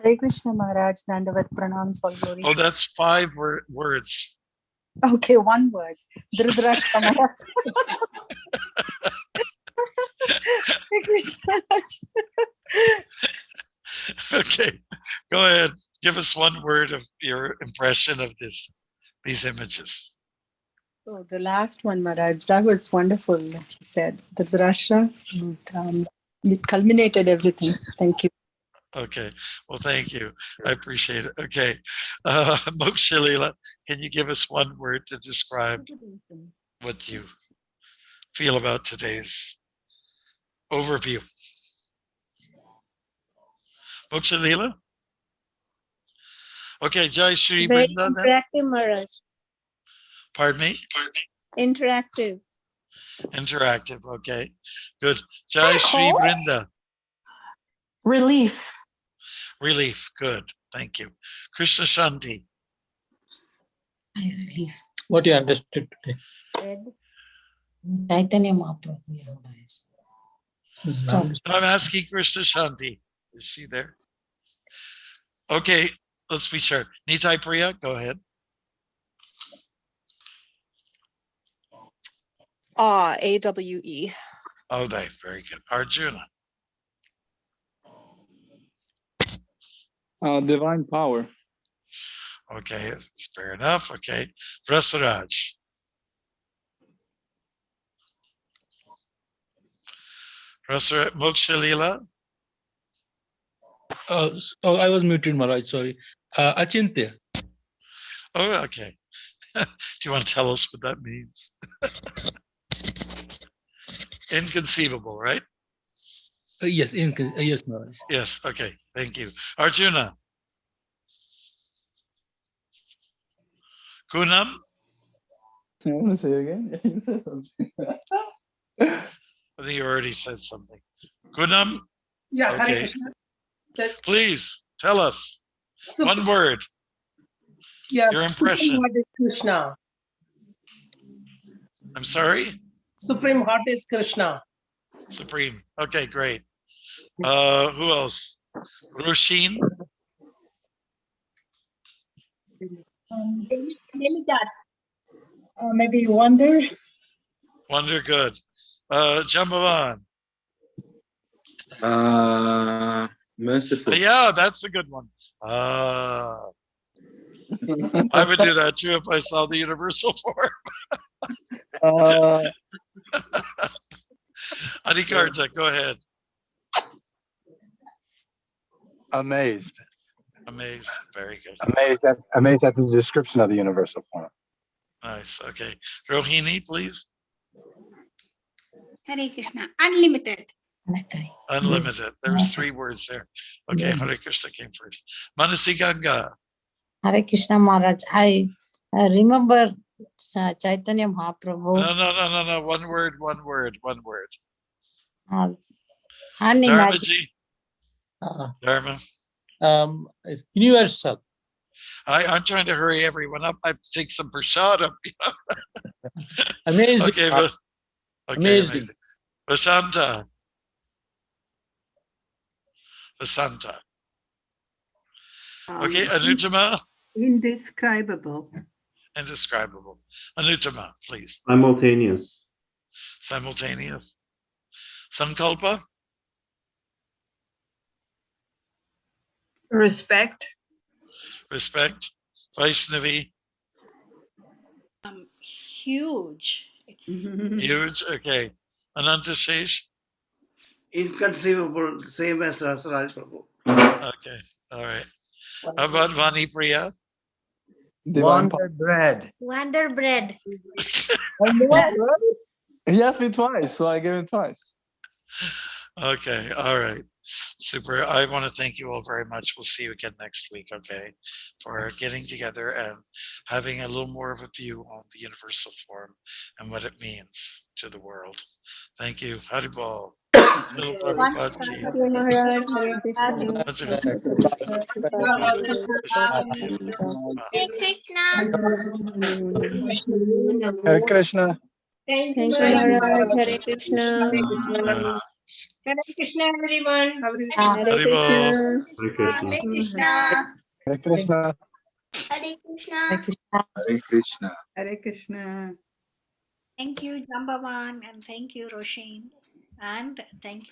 S16: Hare Krishna Maharaj, Dandavat Pranams, all glories.
S13: Oh, that's 5 words.
S16: Okay, one word. Dhritarashtra Maharaj. Hare Krishna Maharaj.
S13: Okay, go ahead. Give us one word of your impression of these images.
S16: Oh, the last one, Maharaj, that was wonderful that you said. Dhritarashtra, and it culminated everything. Thank you.
S13: Okay, well, thank you. I appreciate it. Okay, Moksha Leela, can you give us one word to describe what you feel about today's overview? Moksha Leela? Okay, Jai Shri
S12: Very
S13: Vrinda then.
S12: interactive, Maharaj.
S13: Pardon me?
S12: Interactive.
S13: Interactive, okay. Good. Jai Shri Vrinda.
S17: Relief.
S13: Relief, good. Thank you. Krishna Shanti.
S6: Relief.
S9: What you understood today?
S6: Chaitanya Mahaprabhu. Stop.
S13: I'm asking Krishna Shanti. Is she there? Okay, let's be sure. Nitai Priya, go ahead.
S7: AWE.
S13: Oh, very good. Arjuna.
S15: Divine power.
S13: Okay, it's fair enough. Okay. Rasaraj. Rasaraj, Moksha Leela.
S10: Oh, I was muted, Maharaj, sorry. Achintya.
S13: Oh, okay. Do you want to tell us what that means? Inconceivable, right?
S10: Yes, yes, Maharaj.
S13: Yes, okay. Thank you. Arjuna. Kunam.
S15: I want to say it again. You said something.
S13: I think you already said something. Kunam.
S17: Yeah, Hare
S13: Okay.
S17: Krishna.
S13: Please tell us
S17: Supreme,
S13: one word.
S17: yeah,
S13: Your
S17: Supreme
S13: impression.
S17: Heart is Krishna.
S13: I'm sorry?
S17: Supreme Heart is Krishna.
S13: Supreme. Okay, great. Who else? Roshin.
S17: Maybe wonder.
S13: Wonder, good. Jambavan.
S11: Merciful.
S13: Yeah, that's a good one. I would do that too if I saw the universal form. Adikarta, go ahead.
S14: Amazed.
S13: Amazed. Very good.
S14: Amazed at the description of the universal form.
S13: Nice. Okay. Rohini, please.
S18: Hare Krishna. Unlimited.
S13: Unlimited. There was 3 words there. Okay, Hare Krishna came first. Manasi Ganga.
S6: Hare Krishna Maharaj. I remember Chaitanya Mahaprabhu.
S13: No. One word.
S6: Unimaginable.
S13: Dharma.
S9: It's universal.
S13: I'm trying to hurry everyone up. I have to take some prasada.
S9: Amazing.
S13: Okay,
S9: amazing.
S13: Vasanta. Okay, Anujama.
S5: Indescribable.
S13: Indescribable. Anuttama, please.
S8: Simultaneous.
S13: Simultaneous. Sankalpa?
S4: Respect.
S13: Respect. Vaishnavi?
S2: Huge. It's
S13: Huge. Okay. Anantashesh?
S3: Inconceivable, same as Rasaraj Prabhu.
S13: Okay. All right. How about Vani Priya?
S14: Wonder bread.
S18: Wonder bread.
S14: I know, right? He asked me twice, so I gave him twice.
S13: Okay. All right. Super. I want to thank you all very much. We'll see you again next week, okay, for getting together and having a little more of a view on the universal form and what it means to the world. Thank you. Haribol. Srila Prabhupada ki.
S12: Thank you, Maharaj. Hare Krishna.
S14: Hare Krishna.
S12: Thank you, Maharaj. Hare Krishna.
S18: Hare Krishna, everyone.
S12: Hare
S13: Haribol.
S12: Krishna.
S8: Hare Krishna.
S18: Hare Krishna.
S14: Hare Krishna.
S18: Hare Krishna.
S11: Hare Krishna.
S5: Hare Krishna.
S2: thank you, Jambavan, and thank you, Roshin, and thank you.